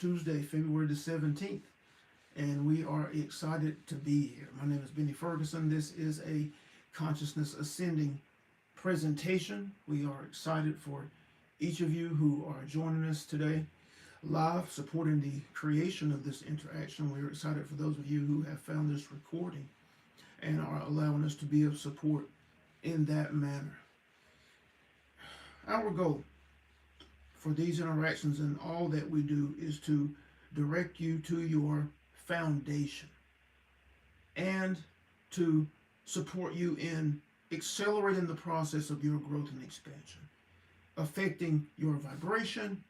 Tuesday, February the 17th, and we are excited to be here. My name is Benny Ferguson. This is a Consciousness Ascending presentation. We are excited for each of you who are joining us today live, supporting the creation of this interaction. We're excited for those of you who have found this recording and are allowing us to be of support in that manner. Our goal for these interactions and all that we do is to direct you to your foundation and to support you in accelerating the process of your growth and expansion, affecting your vibration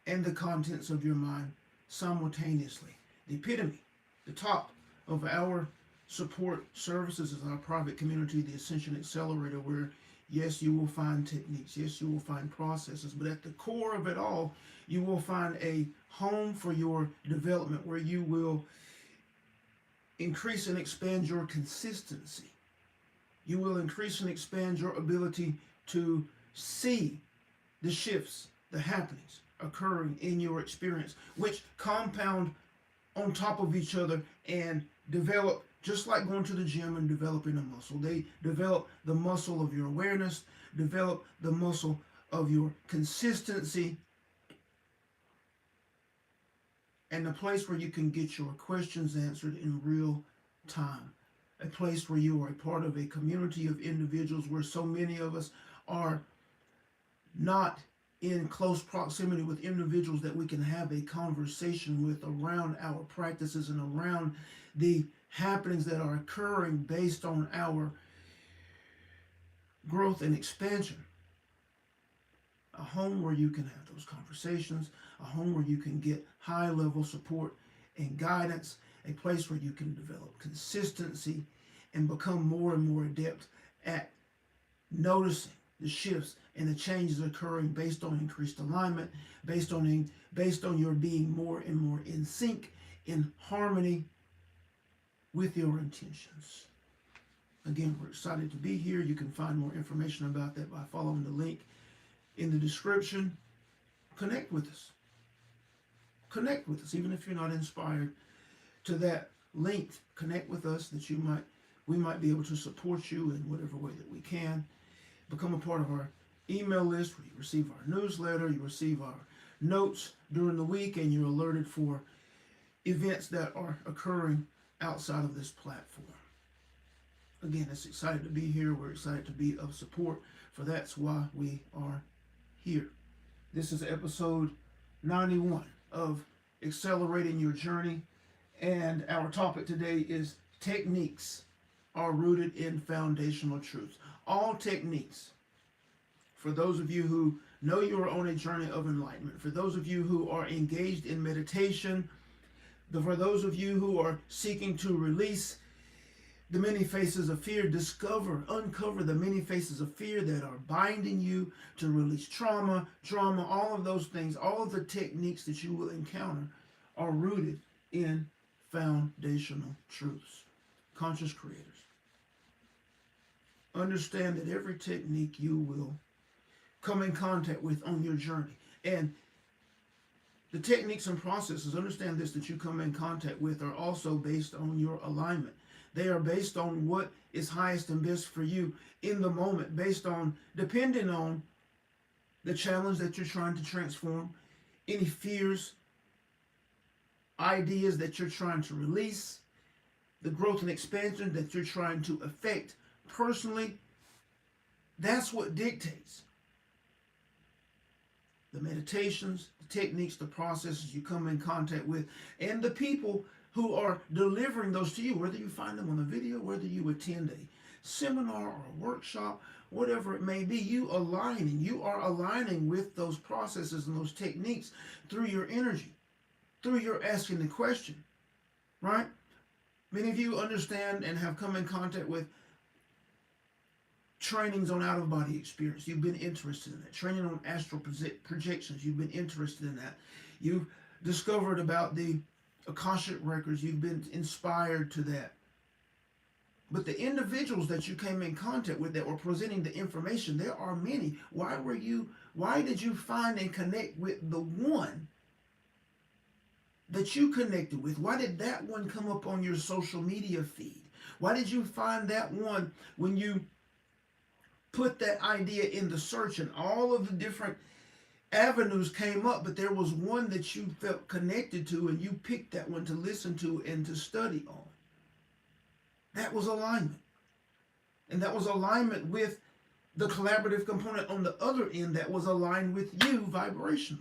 and the contents of your mind simultaneously. The epitome, the top of our support services is our private community, the Ascension Accelerator, where yes, you will find techniques. Yes, you will find processes. But at the core of it all, you will find a home for your development where you will increase and expand your consistency. You will increase and expand your ability to see the shifts, the happenings occurring in your experience, which compound on top of each other and develop. Just like going to the gym and developing a muscle. They develop the muscle of your awareness, develop the muscle of your consistency, and a place where you can get your questions answered in real time. A place where you are a part of a community of individuals where so many of us are not in close proximity with individuals that we can have a conversation with around our practices and around the happenings that are occurring based on our growth and expansion. A home where you can have those conversations, a home where you can get high-level support and guidance, a place where you can develop consistency and become more and more adept at noticing the shifts and the changes occurring based on increased alignment, based on your being more and more in sync, in harmony with your intentions. Again, we're excited to be here. You can find more information about that by following the link in the description. Connect with us. Connect with us, even if you're not inspired to that link. Connect with us that we might be able to support you in whatever way that we can. Become a part of our email list where you receive our newsletter, you receive our notes during the week, and you're alerted for events that are occurring outside of this platform. Again, it's excited to be here. We're excited to be of support, for that's why we are here. This is episode 91 of Accelerating Your Journey, and our topic today is techniques are rooted in foundational truths. All techniques, for those of you who know you are on a journey of enlightenment, for those of you who are engaged in meditation, for those of you who are seeking to release the many faces of fear, uncover the many faces of fear that are binding you, to release trauma, all of those things, all of the techniques that you will encounter are rooted in foundational truths. Conscious creators. Understand that every technique you will come in contact with on your journey, and the techniques and processes, understand this, that you come in contact with are also based on your alignment. They are based on what is highest and best for you in the moment, depending on the challenge that you're trying to transform, any fears, ideas that you're trying to release, the growth and expansion that you're trying to affect personally. That's what dictates the meditations, the techniques, the processes you come in contact with, and the people who are delivering those to you, whether you find them on a video, whether you attend a seminar or a workshop, whatever it may be, you are aligning with those processes and those techniques through your energy, through your asking the question, right? Many of you understand and have come in contact with trainings on out-of-body experience. You've been interested in that. Training on astral projections. You've been interested in that. You've discovered about the Akashic records. You've been inspired to that. But the individuals that you came in contact with that were presenting the information, there are many. Why did you find and connect with the one that you connected with? Why did that one come up on your social media feed? Why did you find that one when you put that idea in the search and all of the different avenues came up, but there was one that you felt connected to and you picked that one to listen to and to study on? That was alignment. And that was alignment with the collaborative component on the other end that was aligned with you vibrationally.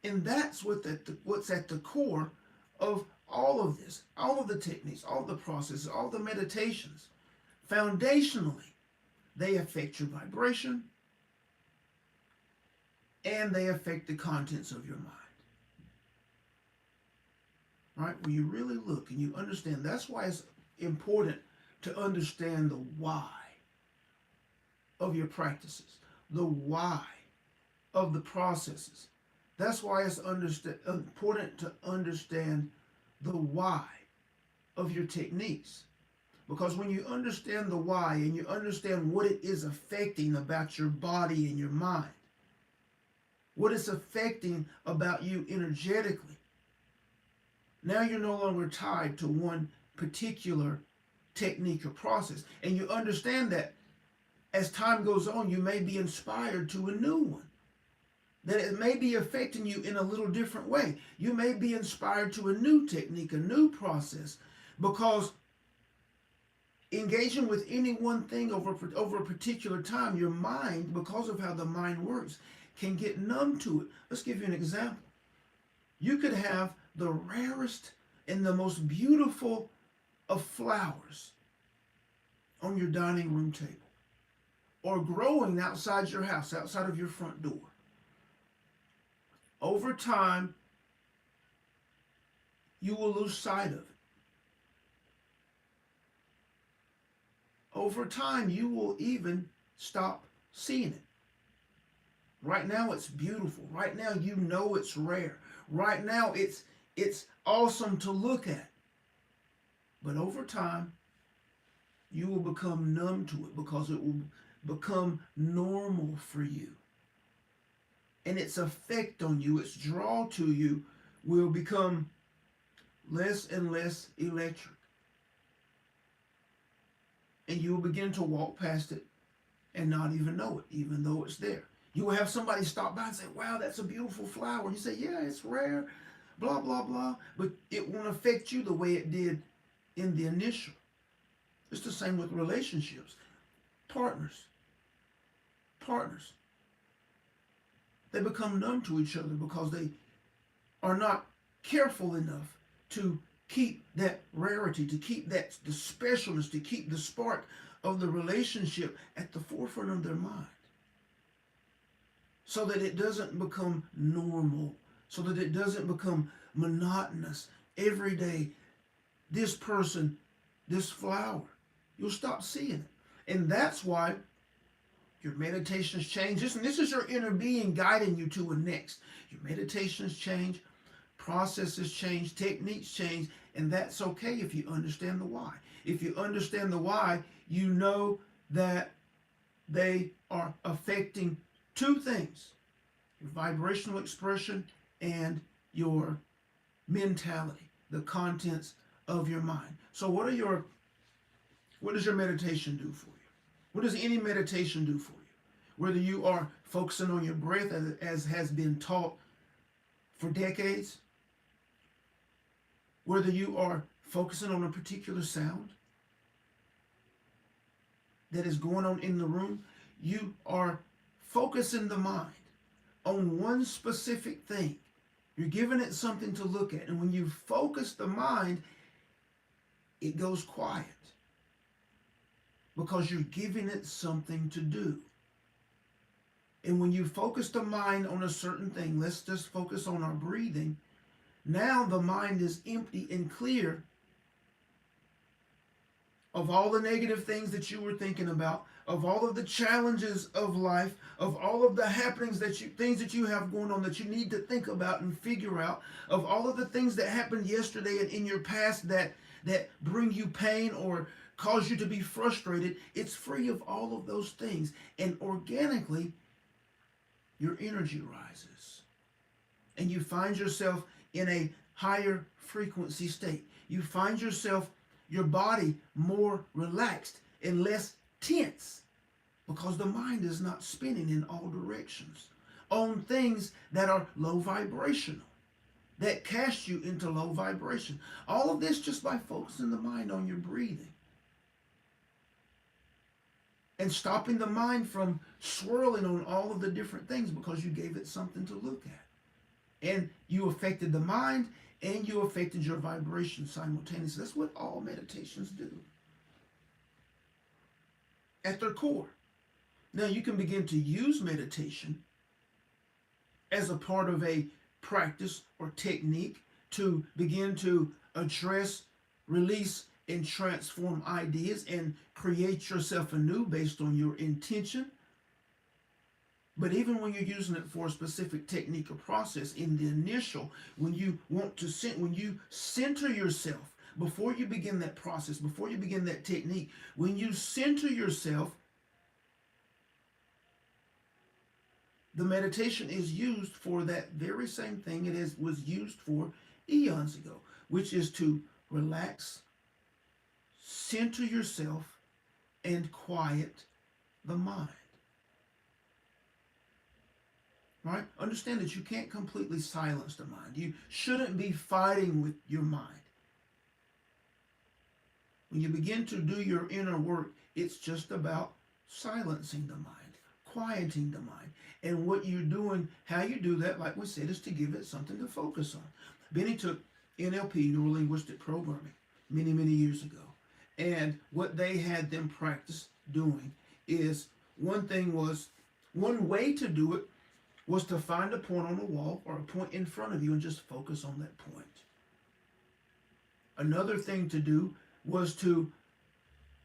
And that's what's at the core of all of this, all of the techniques, all the processes, all the meditations. Foundationally, they affect your vibration and they affect the contents of your mind. Right? When you really look and you understand, that's why it's important to understand the why of your practices, the why of the processes. That's why it's important to understand the why of your techniques. Because when you understand the why and you understand what it is affecting about your body and your mind, what it's affecting about you energetically, now you're no longer tied to one particular technique or process. And you understand that as time goes on, you may be inspired to a new one. That it may be affecting you in a little different way. You may be inspired to a new technique, a new process, because engaging with any one thing over a particular time, your mind, because of how the mind works, can get numb to it. Let's give you an example. You could have the rarest and the most beautiful of flowers on your dining room table, or growing outside your house, outside of your front door. Over time, you will lose sight of it. Over time, you will even stop seeing it. Right now, it's beautiful. Right now, you know it's rare. Right now, it's awesome to look at. But over time, you will become numb to it because it will become normal for you. And its effect on you, its draw to you, will become less and less electric. And you will begin to walk past it and not even know it, even though it's there. You will have somebody stop by and say, wow, that's a beautiful flower. And you say, yeah, it's rare, blah, blah, blah. But it won't affect you the way it did in the initial. It's the same with relationships. Partners. They become numb to each other because they are not careful enough to keep that rarity, to keep the specialness, to keep the spark of the relationship at the forefront of their mind. So that it doesn't become normal, so that it doesn't become monotonous. Every day, this person, this flower, you'll stop seeing it. And that's why your meditations change. And this is your inner being guiding you to a next. Your meditations change, processes change, techniques change, and that's okay if you understand the why. If you understand the why, you know that they are affecting two things: your vibrational expression and your mentality, the contents of your mind. So what does your meditation do for you? What does any meditation do for you? Whether you are focusing on your breath as has been taught for decades, whether you are focusing on a particular sound that is going on in the room, you are focusing the mind on one specific thing. You're giving it something to look at. And when you focus the mind, it goes quiet because you're giving it something to do. And when you focus the mind on a certain thing, let's just focus on our breathing. Now the mind is empty and clear of all the negative things that you were thinking about, of all of the challenges of life, of all of the happenings things that you have going on that you need to think about and figure out, of all of the things that happened yesterday and in your past that bring you pain or cause you to be frustrated. It's free of all of those things. And organically, your energy rises. And you find yourself in a higher frequency state. You find yourself, your body more relaxed and less tense because the mind is not spinning in all directions on things that are low vibrational, that cast you into low vibration. All of this just by focusing the mind on your breathing and stopping the mind from swirling on all of the different things because you gave it something to look at. And you affected the mind and you affected your vibration simultaneously. That's what all meditations do at their core. Now you can begin to use meditation as a part of a practice or technique to begin to address, release, and transform ideas and create yourself anew based on your intention. But even when you're using it for a specific technique or process, in the initial, when you center yourself, before you begin that process, before you begin that technique, when you center yourself, the meditation is used for that very same thing it was used for eons ago, which is to relax, center yourself, and quiet the mind. Right? Understand that you can't completely silence the mind. You shouldn't be fighting with your mind. When you begin to do your inner work, it's just about silencing the mind, quieting the mind. And what you're doing, how you do that, like we said, is to give it something to focus on. Benny took NLP, Neuro-Linguistic Programming, many, many years ago. And what they had them practice doing is, one way to do it was to find a point on the wall or a point in front of you and just focus on that point. Another thing to do was to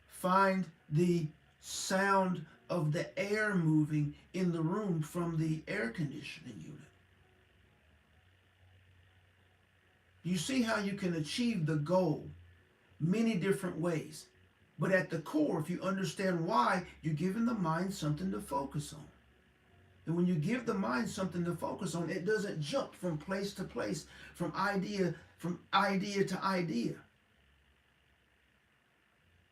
find the sound of the air moving in the room from the air conditioning unit. You see how you can achieve the goal many different ways. But at the core, if you understand why, you're giving the mind something to focus on. And when you give the mind something to focus on, it doesn't jump from place to place, from idea to idea.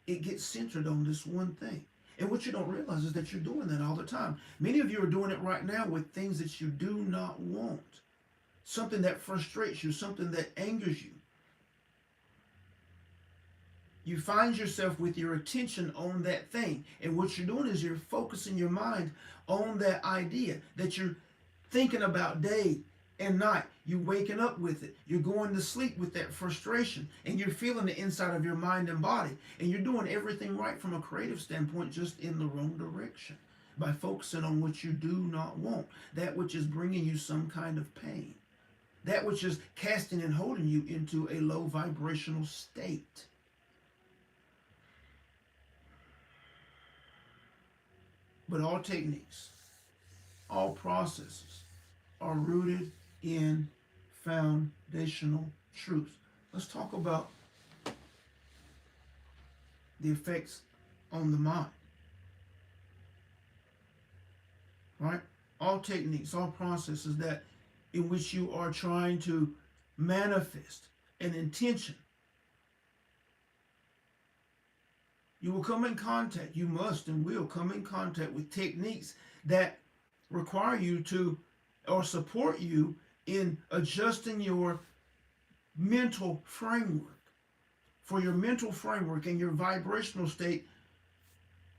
It gets centered on this one thing. And what you don't realize is that you're doing that all the time. Many of you are doing it right now with things that you do not want. Something that frustrates you, something that angers you. You find yourself with your attention on that thing. And what you're doing is you're focusing your mind on that idea that you're thinking about day and night. You're waking up with it. You're going to sleep with that frustration. And you're feeling the inside of your mind and body. And you're doing everything right from a creative standpoint, just in the wrong direction. By focusing on what you do not want. That which is bringing you some kind of pain. That which is casting and holding you into a low vibrational state. But all techniques, all processes are rooted in foundational truths. Let's talk about the effects on the mind. Right? All techniques, all processes that in which you are trying to manifest an intention. You will come in contact, you must and will come in contact with techniques that require you to, or support you in adjusting your mental framework. For your mental framework and your vibrational state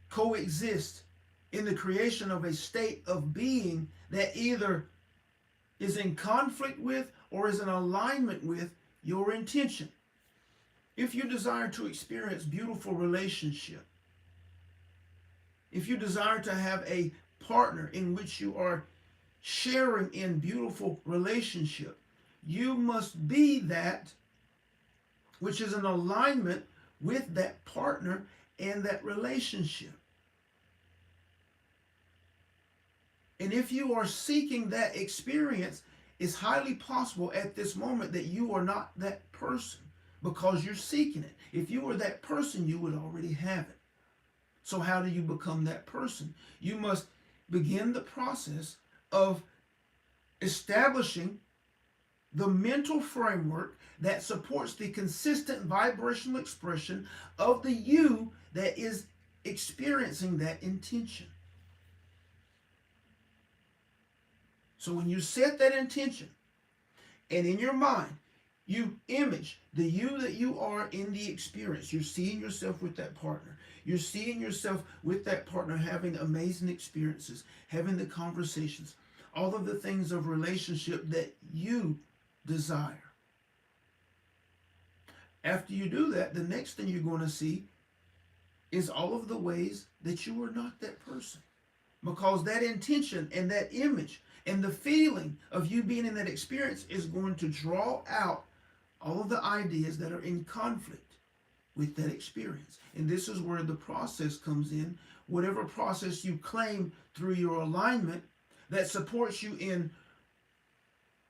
coexist in the creation of a state of being that either is in conflict with or is in alignment with your intention. If you desire to experience beautiful relationship, if you desire to have a partner in which you are sharing in beautiful relationship, you must be that which is in alignment with that partner and that relationship. And if you are seeking that experience, it's highly possible at this moment that you are not that person because you're seeking it. If you were that person, you would already have it. So how do you become that person? You must begin the process of establishing the mental framework that supports the consistent vibrational expression of the you that is experiencing that intention. So when you set that intention, and in your mind, you image the you that you are in the experience. You're seeing yourself with that partner. You're seeing yourself with that partner having amazing experiences, having the conversations, all of the things of relationship that you desire. After you do that, the next thing you're going to see is all of the ways that you are not that person. Because that intention and that image and the feeling of you being in that experience is going to draw out all of the ideas that are in conflict with that experience. And this is where the process comes in. Whatever process you claim through your alignment that supports you in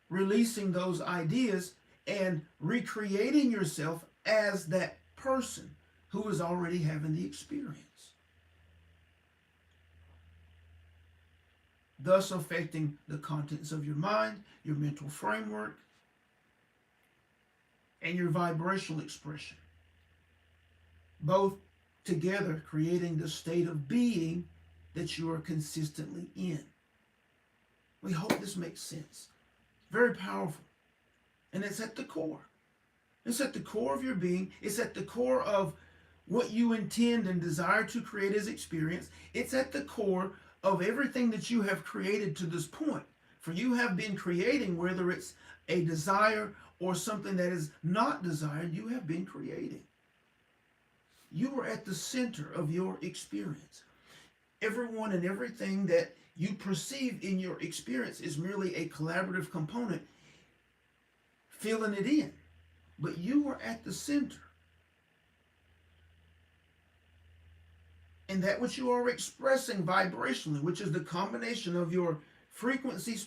releasing those ideas and recreating yourself as that person who is already having the experience. Thus affecting the contents of your mind, your mental framework, and your vibrational expression. Both together creating the state of being that you are consistently in. We hope this makes sense. Very powerful. And it's at the core. It's at the core of your being. It's at the core of what you intend and desire to create as experience. It's at the core of everything that you have created to this point. For you have been creating, whether it's a desire or something that is not desired, you have been creating. You are at the center of your experience. Everyone and everything that you perceive in your experience is merely a collaborative component filling it in. But you are at the center. And that which you are expressing vibrationally, which is the combination of your frequency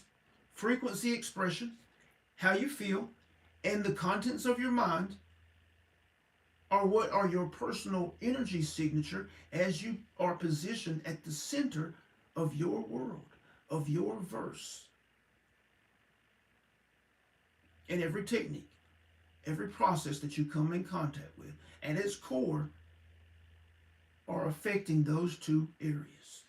expression, how you feel, and the contents of your mind, are what are your personal energy signature as you are positioned at the center of your world, of your verse. And every technique, every process that you come in contact with, at its core, are affecting those two areas.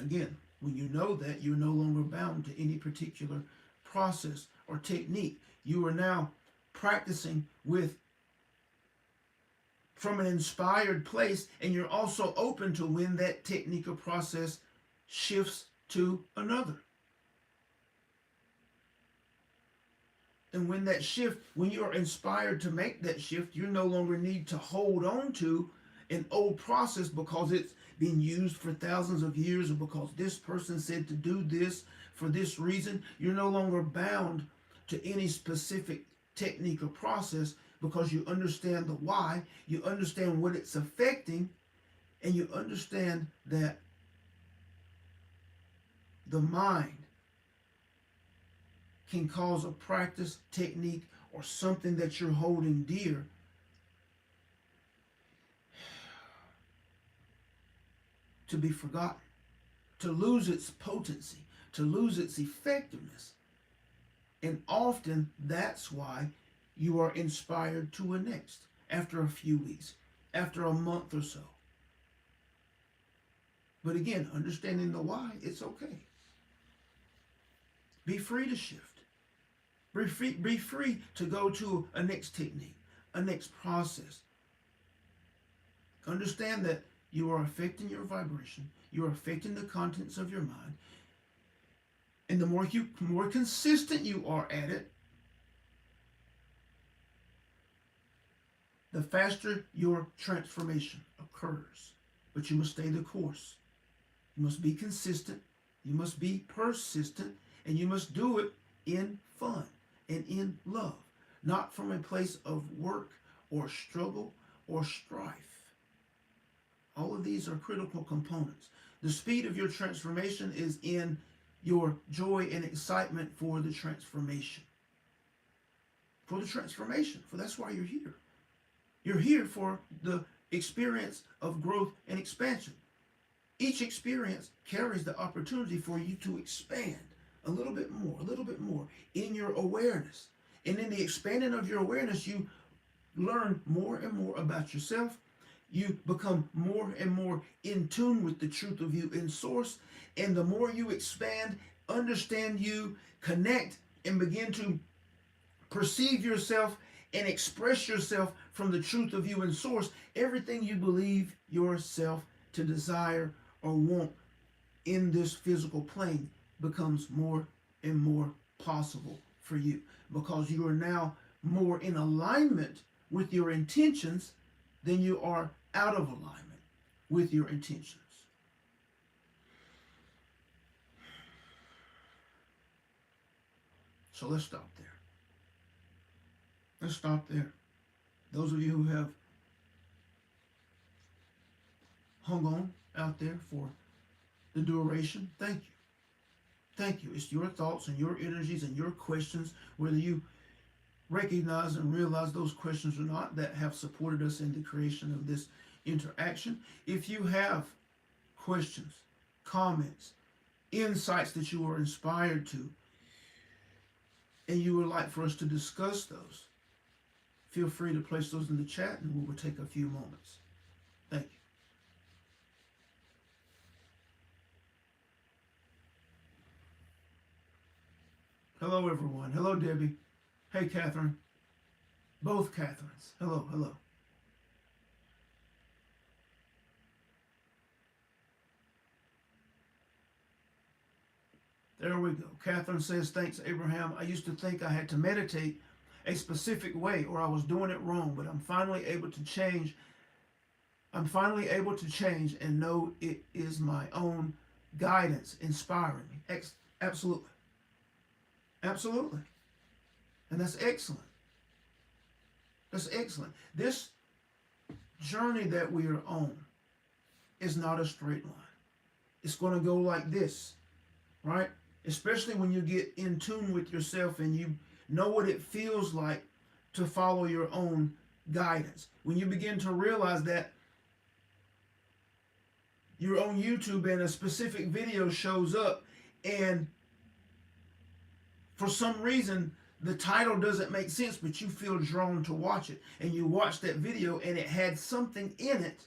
Again, when you know that, you're no longer bound to any particular process or technique. You are now practicing from an inspired place, and you're also open to when that technique or process shifts to another. And when that shift, when you are inspired to make that shift, you no longer need to hold on to an old process because it's been used for thousands of years, or because this person said to do this for this reason. You're no longer bound to any specific technique or process because you understand the why, you understand what it's affecting, and you understand that the mind can cause a practice, technique, or something that you're holding dear to be forgotten, to lose its potency, to lose its effectiveness. And often that's why you are inspired to a next after a few weeks, after a month or so. But again, understanding the why, it's okay. Be free to shift. Be free to go to a next technique, a next process. Understand that you are affecting your vibration. You are affecting the contents of your mind. And the more consistent you are at it, the faster your transformation occurs. But you must stay the course. You must be consistent. You must be persistent. And you must do it in fun and in love, not from a place of work or struggle or strife. All of these are critical components. The speed of your transformation is in your joy and excitement for the transformation. For the transformation, for that's why you're here. You're here for the experience of growth and expansion. Each experience carries the opportunity for you to expand a little bit more in your awareness. And in the expanding of your awareness, you learn more and more about yourself. You become more and more in tune with the truth of you in source. And the more you expand, understand you, connect, and begin to perceive yourself and express yourself from the truth of you in source, everything you believe yourself to desire or want in this physical plane becomes more and more possible for you, because you are now more in alignment with your intentions than you are out of alignment with your intentions. So let's stop there. Let's stop there. Those of you who have hung on out there for the duration, thank you. Thank you. It's your thoughts and your energies and your questions, whether you recognize and realize those questions or not, that have supported us in the creation of this interaction. If you have questions, comments, insights that you are inspired to, and you would like for us to discuss those, feel free to place those in the chat and we will take a few moments. Thank you. Hello, everyone. Hello, Debbie. Hey, Catherine. Both Catherines. Hello, hello. There we go. Catherine says, thanks, Abraham. I used to think I had to meditate a specific way or I was doing it wrong, but I'm finally able to change. I'm finally able to change and know it is my own guidance inspiring me. Absolutely. Absolutely. And that's excellent. That's excellent. This journey that we are on is not a straight line. It's going to go like this, right? Especially when you get in tune with yourself and you know what it feels like to follow your own guidance. When you begin to realize that you're on YouTube and a specific video shows up and for some reason the title doesn't make sense, but you feel drawn to watch it, and you watch that video and it had something in it.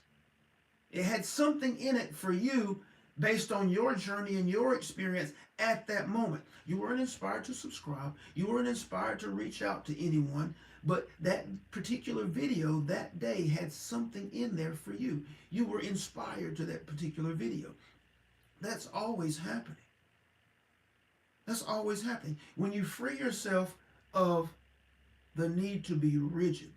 It had something in it for you based on your journey and your experience at that moment. You weren't inspired to subscribe. You weren't inspired to reach out to anyone, but that particular video that day had something in there for you. You were inspired to that particular video. That's always happening. That's always happening. When you free yourself of the need to be rigid,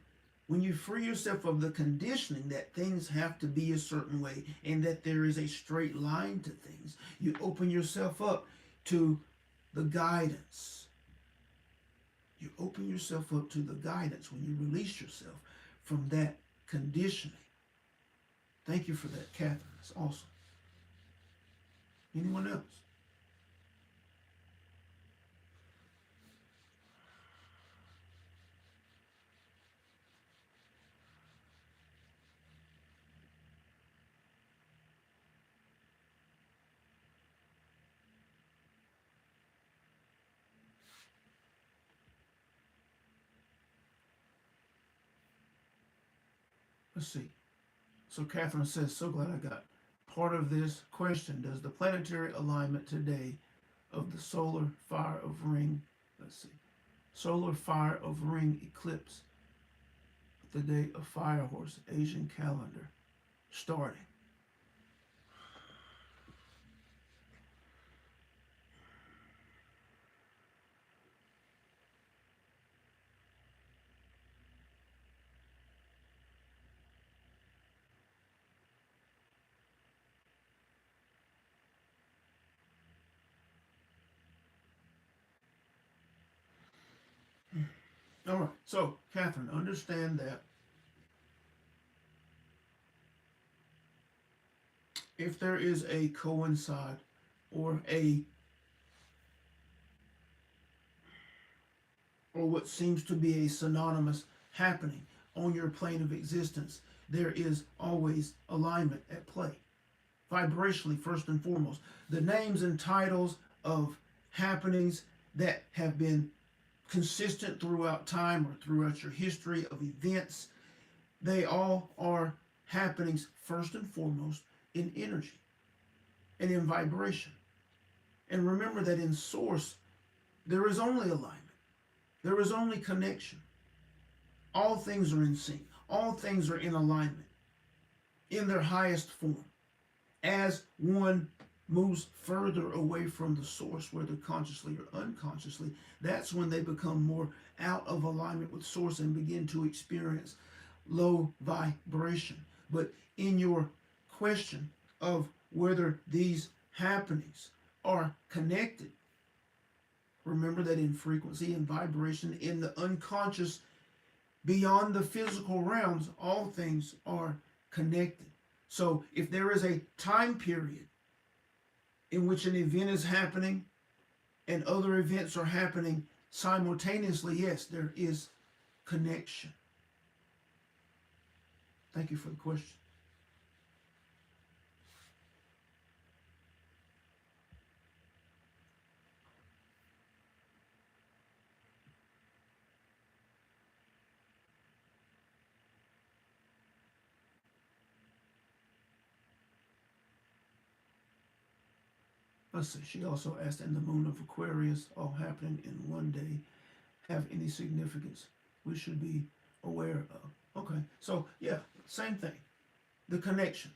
when you free yourself of the conditioning that things have to be a certain way and that there is a straight line to things, you open yourself up to the guidance. You open yourself up to the guidance when you release yourself from that conditioning. Thank you for that, Catherine. That's awesome. Anyone else? Let's see. So Catherine says, so glad I got part of this question. Does the planetary alignment today of the solar fire of ring, let's see, solar fire of ring eclipse, the day of fire horse, Asian calendar, starting? All right, so Catherine, understand that if there is a coincide or what seems to be a synonymous happening on your plane of existence, there is always alignment at play. vibrationally first and foremost. The names and titles of happenings that have been consistent throughout time or throughout your history of events, they all are happenings first and foremost in energy and in vibration. And remember that in source, there is only alignment. There is only connection. All things are in sync. All things are in alignment in their highest form. As one moves further away from the source, whether consciously or unconsciously, that's when they become more out of alignment with source and begin to experience low vibration. But in your question of whether these happenings are connected, remember that in frequency and vibration, in the unconscious, beyond the physical realms, all things are connected. So if there is a time period in which an event is happening and other events are happening simultaneously, yes, there is connection. Thank you for the question. Let's see, she also asked, and the moon of Aquarius all happening in one day have any significance we should be aware of? Okay, so yeah, same thing. The connection.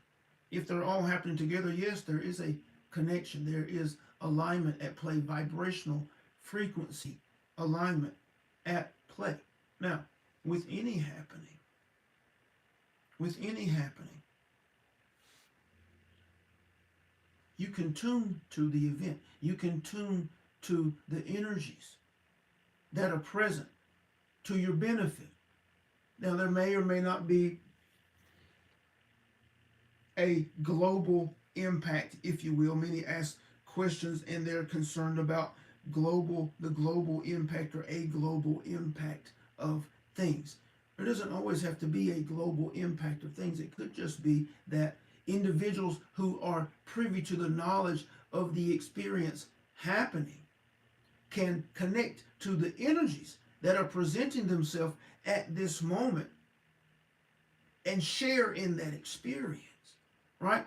If they're all happening together, yes, there is a connection. There is alignment at play, vibrational frequency alignment at play. Now, with any happening, you can tune to the event. You can tune to the energies that are present to your benefit. Now, there may or may not be a global impact, if you will. Many ask questions and they're concerned about the global impact or a global impact of things. There doesn't always have to be a global impact of things. It could just be that individuals who are privy to the knowledge of the experience happening can connect to the energies that are presenting themselves at this moment and share in that experience, right?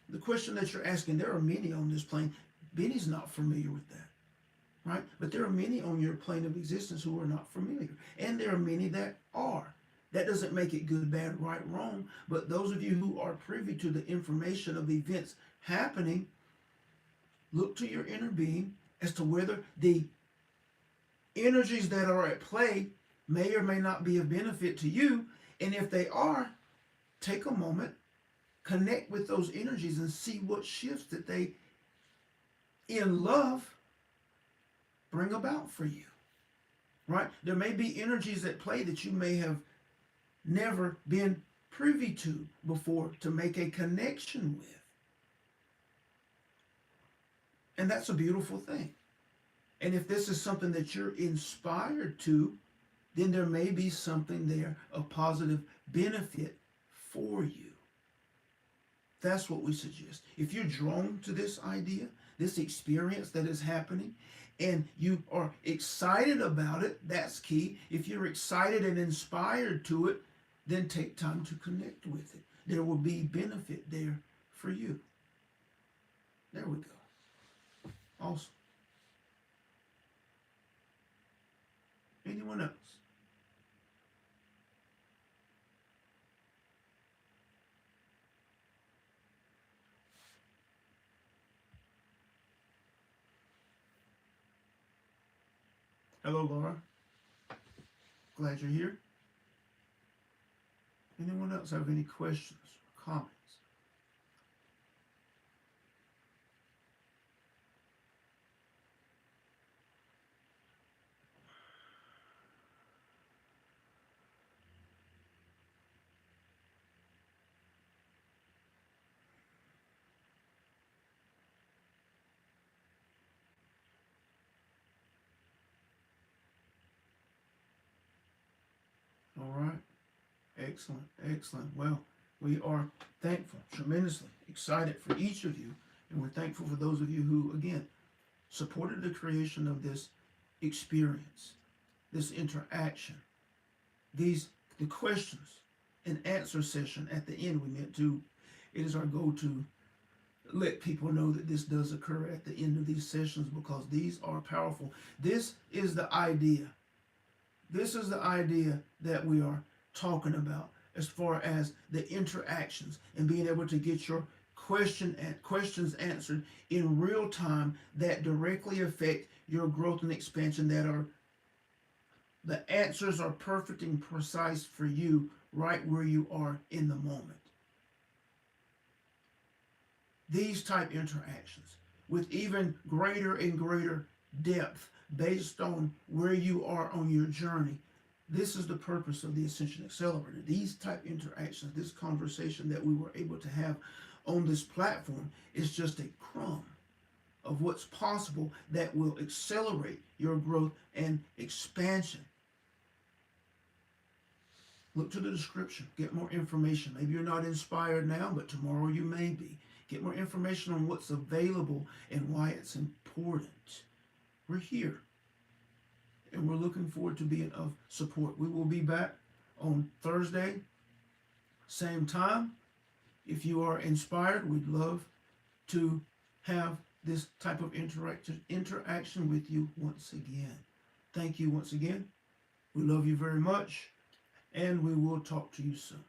The question that you're asking, there are many on this plane. Benny's not familiar with that, right? But there are many on your plane of existence who are not familiar. And there are many that are. That doesn't make it good, bad, right, wrong. But those of you who are privy to the information of events happening, look to your inner being as to whether the energies that are at play may or may not be of benefit to you. And if they are, take a moment, connect with those energies and see what shifts that they, in love, bring about for you, right? There may be energies at play that you may have never been privy to before to make a connection with. And that's a beautiful thing. And if this is something that you're inspired to, then there may be something there, a positive benefit for you. That's what we suggest. If you're drawn to this idea, this experience that is happening, and you are excited about it, that's key. If you're excited and inspired to it, then take time to connect with it. There will be benefit there for you. There we go. Awesome. Anyone else? Hello, Laura. Glad you're here. Anyone else have any questions or comments? All right. Excellent. Excellent. Well, We are thankful, tremendously excited for each of you, and we're thankful for those of you who, again, supported the creation of this experience, this interaction, the questions and answer session at the end. It is our goal to let people know that this does occur at the end of these sessions, because these are powerful. This is the idea. This is the idea that we are talking about, as far as the interactions and being able to get your questions answered in real time that directly affect your growth and expansion, the answers are perfect and precise for you right where you are in the moment. These type interactions with even greater and greater depth based on where you are on your journey. This is the purpose of the Ascension Accelerator. These type interactions, this conversation that we were able to have on this platform, is just a crumb of what's possible that will accelerate your growth and expansion. Look to the description. Get more information. Maybe you're not inspired now, but tomorrow you may be. Get more information on what's available and why it's important. We're here, and we're looking forward to being of support. We will be back on Thursday, same time. If you are inspired, we'd love to have this type of interaction with you once again. Thank you once again. We love you very much, and we will talk to you soon.